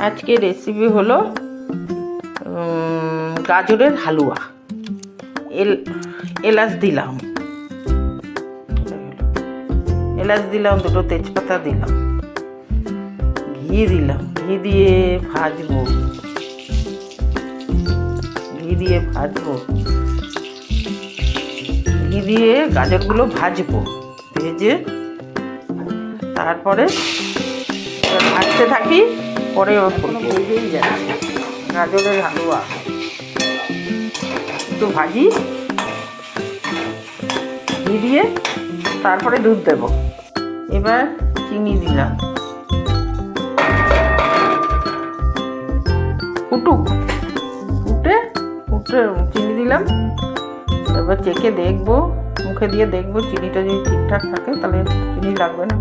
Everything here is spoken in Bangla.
আজকে রেসিপি হলো গাজরের হালুয়া। এলাচ দিলাম, দুটো তেজপাতা দিলাম, ঘি দিলাম, ঘি দিয়ে ভাজবো, ঘি দিয়ে গাজরগুলো ভাজবো, ভেজে তারপরে ভাজতে থাকি। পরে ভেজেই যাচ্ছে গাজরের হালুয়া। একটু ভাজি, ঘি দিয়ে তারপরে দুধ দেব। এবার চিনি দিলাম, ফুটে চিনি দিলাম। এবার চেখে দেখবো, মুখে দিয়ে দেখবো চিনিটা যদি ঠিকঠাক থাকে তাহলে চিনি লাগবে না।